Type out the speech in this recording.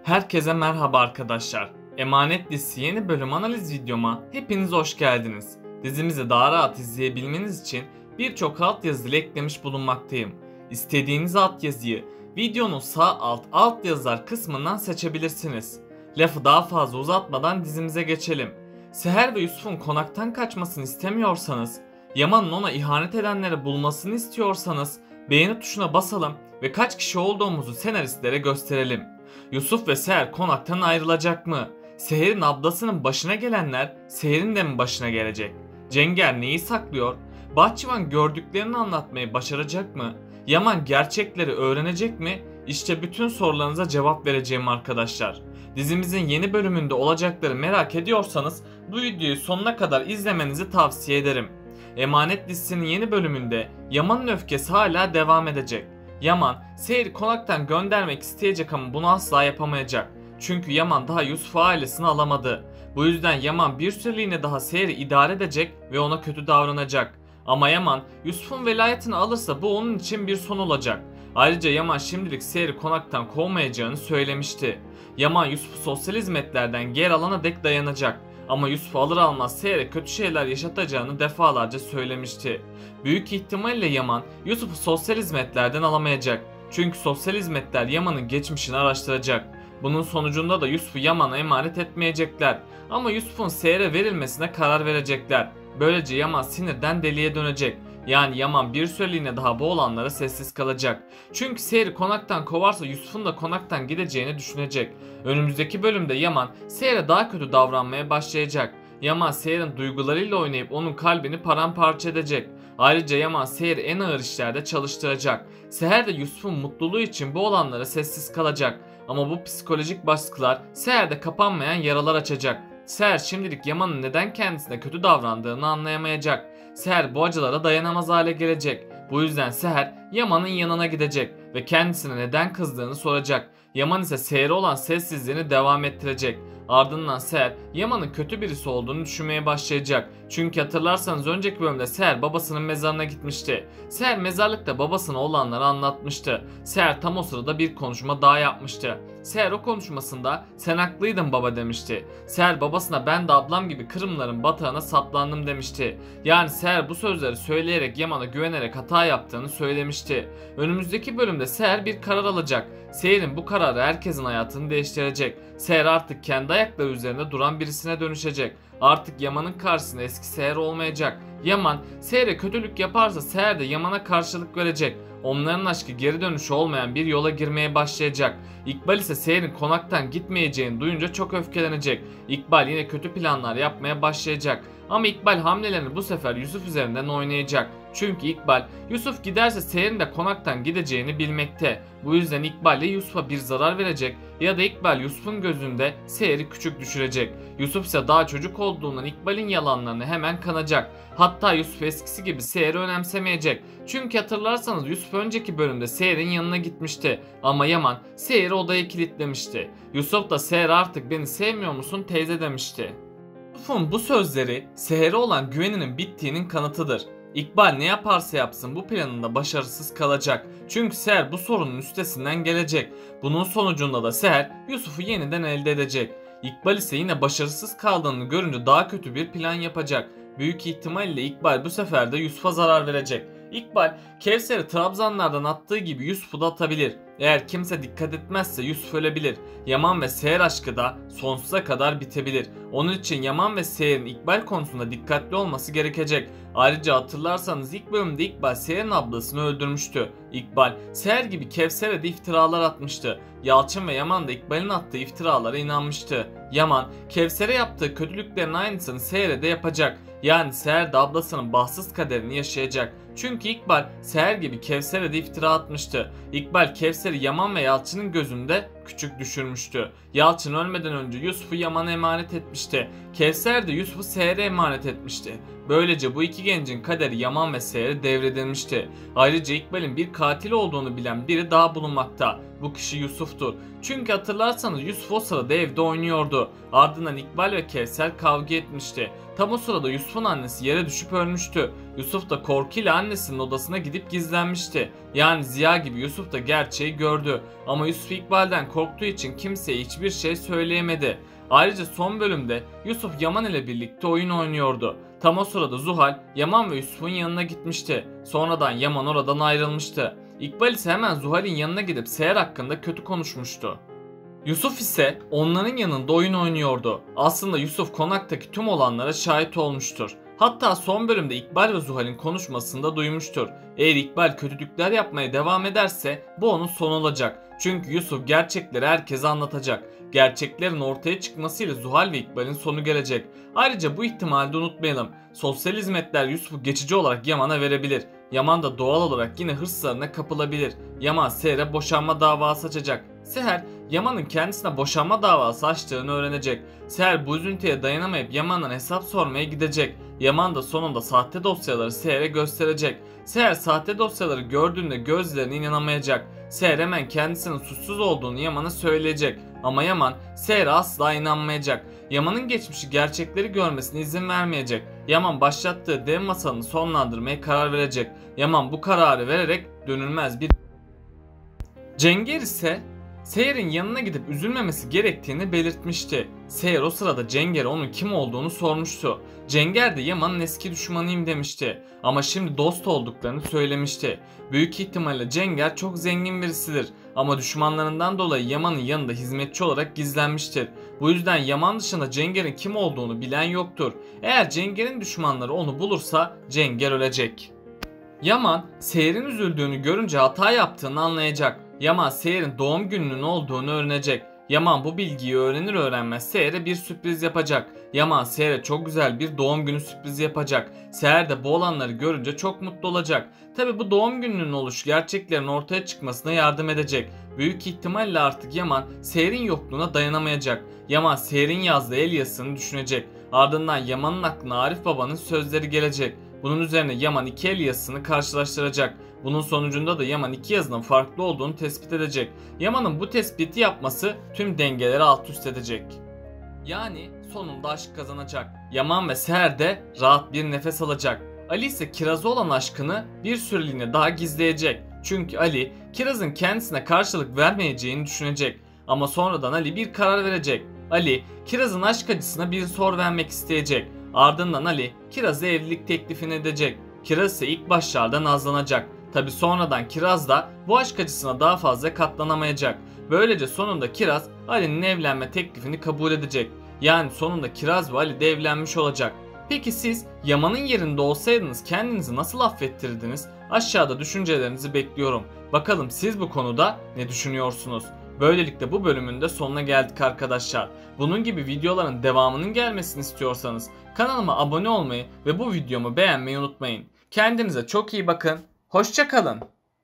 Herkese merhaba arkadaşlar. Emanet dizisi yeni bölüm analiz videoma hepiniz hoş geldiniz. Dizimizi daha rahat izleyebilmeniz için birçok altyazı ile eklemiş bulunmaktayım. İstediğiniz altyazıyı videonun sağ alt yazılar kısmından seçebilirsiniz. Lafı daha fazla uzatmadan dizimize geçelim. Seher ve Yusuf'un konaktan kaçmasını istemiyorsanız, Yaman'ın ona ihanet edenleri bulmasını istiyorsanız beğeni tuşuna basalım ve kaç kişi olduğumuzu senaristlere gösterelim. Yusuf ve Seher konaktan ayrılacak mı? Seher'in ablasının başına gelenler Seher'in de mi başına gelecek? Cenger neyi saklıyor? Bahçıvan gördüklerini anlatmayı başaracak mı? Yaman gerçekleri öğrenecek mi? İşte bütün sorularınıza cevap vereceğim arkadaşlar. Dizimizin yeni bölümünde olacakları merak ediyorsanız bu videoyu sonuna kadar izlemenizi tavsiye ederim. Emanet dizisinin yeni bölümünde Yaman'ın öfkesi hala devam edecek. Yaman, Seher'i konaktan göndermek isteyecek ama bunu asla yapamayacak. Çünkü Yaman daha Yusuf ailesini alamadı. Bu yüzden Yaman bir süreliğine daha Seher'i idare edecek ve ona kötü davranacak. Ama Yaman, Yusuf'un velayetini alırsa bu onun için bir son olacak. Ayrıca Yaman şimdilik Seher'i konaktan kovmayacağını söylemişti. Yaman Yusuf'u sosyal hizmetlerden geri alana dek dayanacak. Ama Yusuf'u alır almaz Seher'e kötü şeyler yaşatacağını defalarca söylemişti. Büyük ihtimalle Yaman Yusuf'u sosyal hizmetlerden alamayacak. Çünkü sosyal hizmetler Yaman'ın geçmişini araştıracak. Bunun sonucunda da Yusuf'u Yaman'a emanet etmeyecekler. Ama Yusuf'un Seher'e verilmesine karar verecekler. Böylece Yaman sinirden deliye dönecek. Yani Yaman bir süreliğine daha bu olanlara sessiz kalacak. Çünkü Seher'i konaktan kovarsa Yusuf'un da konaktan gideceğini düşünecek. Önümüzdeki bölümde Yaman Seher'e daha kötü davranmaya başlayacak. Yaman Seher'in duygularıyla oynayıp onun kalbini paramparça edecek. Ayrıca Yaman Seher'i en ağır işlerde çalıştıracak. Seher de Yusuf'un mutluluğu için bu olanlara sessiz kalacak. Ama bu psikolojik baskılar Seher'de kapanmayan yaralar açacak. Seher şimdilik Yaman'ın neden kendisine kötü davrandığını anlayamayacak. Seher bu acılara dayanamaz hale gelecek. Bu yüzden Seher Yaman'ın yanına gidecek ve kendisine neden kızdığını soracak. Yaman ise Seher'e olan sessizliğini devam ettirecek. Ardından Seher Yaman'ın kötü birisi olduğunu düşünmeye başlayacak. Çünkü hatırlarsanız önceki bölümde Seher babasının mezarına gitmişti. Seher mezarlıkta babasına olanları anlatmıştı. Seher tam o sırada bir konuşma daha yapmıştı. Seher o konuşmasında "Sen haklıydın baba" demişti. Seher babasına "Ben de ablam gibi Kırımların batağına saplandım" demişti. Yani Seher bu sözleri söyleyerek Yaman'a güvenerek hata yaptığını söylemişti. Önümüzdeki bölümde Seher bir karar alacak. Seher'in bu kararı herkesin hayatını değiştirecek. Seher artık kendi ayakları üzerinde duran birisine dönüşecek. Artık Yaman'ın karşısında eski Seher olmayacak. Yaman Seher'e kötülük yaparsa Seher de Yaman'a karşılık verecek. Onların aşkı geri dönüşü olmayan bir yola girmeye başlayacak. İkbal ise Seher'in konaktan gitmeyeceğini duyunca çok öfkelenecek. İkbal yine kötü planlar yapmaya başlayacak. Ama İkbal hamlelerini bu sefer Yusuf üzerinden oynayacak. Çünkü İkbal Yusuf giderse Seher'in de konaktan gideceğini bilmekte. Bu yüzden İkbal ile Yusuf'a bir zarar verecek ya da İkbal Yusuf'un gözünde Seher'i küçük düşürecek. Yusuf ise daha çocuk olduğundan İkbal'in yalanlarını hemen kanacak. Hatta Yusuf eskisi gibi Seher'i önemsemeyecek. Çünkü hatırlarsanız Yusuf önceki bölümde Seher'in yanına gitmişti. Ama Yaman Seher'i odaya kilitlemişti. Yusuf da Seher "Artık beni sevmiyor musun teyze" demişti. Yusuf'un bu sözleri Seher'e olan güveninin bittiğinin kanıtıdır. İkbal ne yaparsa yapsın bu planında başarısız kalacak. Çünkü Seher bu sorunun üstesinden gelecek. Bunun sonucunda da Seher Yusuf'u yeniden elde edecek. İkbal ise yine başarısız kaldığını görünce daha kötü bir plan yapacak. Büyük ihtimalle İkbal bu sefer de Yusuf'a zarar verecek. İkbal Kevser'i Trabzanlardan attığı gibi Yusuf'u da atabilir. Eğer kimse dikkat etmezse Yusuf ölebilir. Yaman ve Seher aşkı da sonsuza kadar bitebilir. Onun için Yaman ve Seher'in İkbal konusunda dikkatli olması gerekecek. Ayrıca hatırlarsanız ilk bölümde İkbal Seher'in ablasını öldürmüştü. İkbal Seher gibi Kevser'e de iftiralar atmıştı. Yalçın ve Yaman da İkbal'in attığı iftiralara inanmıştı. Yaman Kevser'e yaptığı kötülüklerin aynısını Seher'e de yapacak. Yani Seher de ablasının bahtsız kaderini yaşayacak. Çünkü İkbal Seher gibi Kevser'e de iftira atmıştı. İkbal Kevser'i Yaman ve Yalçın'ın gözünde küçük düşürmüştü. Yalçın ölmeden önce Yusuf'u Yaman'a emanet etmişti. Kevser de Yusuf'u Seher'e emanet etmişti. Böylece bu iki gencin kaderi Yaman ve Seher'e devredilmişti. Ayrıca İkbal'in bir katil olduğunu bilen biri daha bulunmakta. bu kişi Yusuf'tur. Çünkü hatırlarsanız Yusuf o sırada evde oynuyordu. Ardından İkbal ve Kevser kavga etmişti. Tam o sırada Yusuf'un annesi yere düşüp ölmüştü. Yusuf da korkuyla annesinin odasına gidip gizlenmişti. Yani Ziya gibi Yusuf da gerçeği gördü. Ama Yusuf İkbal'den korktuğu için kimseye hiçbir şey söyleyemedi. Ayrıca son bölümde Yusuf Yaman ile birlikte oyun oynuyordu. Tam o sırada Zuhal, Yaman ve Yusuf'un yanına gitmişti. Sonradan Yaman oradan ayrılmıştı. İkbal ise hemen Zuhal'in yanına gidip Seher hakkında kötü konuşmuştu. Yusuf ise onların yanında oyun oynuyordu. Aslında Yusuf konaktaki tüm olanlara şahit olmuştur. Hatta son bölümde İkbal ve Zuhal'in konuşmasında duymuştur. Eğer İkbal kötülükler yapmaya devam ederse bu onun sonu olacak. Çünkü Yusuf gerçekleri herkese anlatacak. Gerçeklerin ortaya çıkmasıyla Zuhal ve İkbal'in sonu gelecek. Ayrıca bu ihtimali de unutmayalım. Sosyal hizmetler Yusuf'u geçici olarak Yaman'a verebilir. Yaman da doğal olarak yine hırslarına kapılabilir. Yaman Seher'e boşanma davası açacak. Seher, Yaman'ın kendisine boşanma davası açtığını öğrenecek. Seher bu üzüntüye dayanamayıp Yaman'dan hesap sormaya gidecek. Yaman da sonunda sahte dosyaları Seher'e gösterecek. Seher sahte dosyaları gördüğünde gözlerine inanamayacak. Seher hemen kendisinin suçsuz olduğunu Yaman'a söyleyecek. Ama Yaman Seher'e asla inanmayacak. Yaman'ın geçmişi gerçekleri görmesine izin vermeyecek. Yaman başlattığı dev masalını sonlandırmaya karar verecek. Yaman bu kararı vererek dönülmez bir... Cenger ise Seher'in yanına gidip üzülmemesi gerektiğini belirtmişti. Seher o sırada Cenger'e onun kim olduğunu sormuştu. Cenger de Yaman'ın eski düşmanıyım demişti. Ama şimdi dost olduklarını söylemişti. Büyük ihtimalle Cenger çok zengin birisidir. Ama düşmanlarından dolayı Yaman'ın yanında hizmetçi olarak gizlenmiştir. Bu yüzden Yaman dışında Cenger'in kim olduğunu bilen yoktur. Eğer Cenger'in düşmanları onu bulursa Cenger ölecek. Yaman, Seher'in üzüldüğünü görünce hata yaptığını anlayacak. Yaman Seher'in doğum gününün olduğunu öğrenecek. Yaman bu bilgiyi öğrenir öğrenmez Seher'e bir sürpriz yapacak. Yaman Seher'e çok güzel bir doğum günü sürprizi yapacak. Seher de bu olanları görünce çok mutlu olacak. Tabi bu doğum gününün oluşu gerçeklerin ortaya çıkmasına yardım edecek. Büyük ihtimalle artık Yaman Seher'in yokluğuna dayanamayacak. Yaman Seher'in yazdığı el yazısını düşünecek. Ardından Yaman'ın aklına Arif Baba'nın sözleri gelecek. Bunun üzerine Yaman iki el yazısını karşılaştıracak. Bunun sonucunda da Yaman iki yazının farklı olduğunu tespit edecek. Yaman'ın bu tespiti yapması tüm dengeleri alt üst edecek. Yani sonunda aşk kazanacak. Yaman ve Seher de rahat bir nefes alacak. Ali ise Kiraz'a olan aşkını bir süreliğine daha gizleyecek. Çünkü Ali Kiraz'ın kendisine karşılık vermeyeceğini düşünecek. Ama sonradan Ali bir karar verecek. Ali Kiraz'ın aşk acısına bir sor vermek isteyecek. Ardından Ali Kiraz'a evlilik teklifini edecek. Kiraz ise ilk başlarda nazlanacak. Tabi sonradan Kiraz da bu aşk acısına daha fazla katlanamayacak. Böylece sonunda Kiraz Ali'nin evlenme teklifini kabul edecek. Yani sonunda Kiraz ve Ali de evlenmiş olacak. Peki siz Yaman'ın yerinde olsaydınız kendinizi nasıl affettirdiniz? Aşağıda düşüncelerinizi bekliyorum. Bakalım siz bu konuda ne düşünüyorsunuz? Böylelikle bu bölümün de sonuna geldik arkadaşlar. Bunun gibi videoların devamının gelmesini istiyorsanız kanalıma abone olmayı ve bu videomu beğenmeyi unutmayın. Kendinize çok iyi bakın. Hoşça kalın.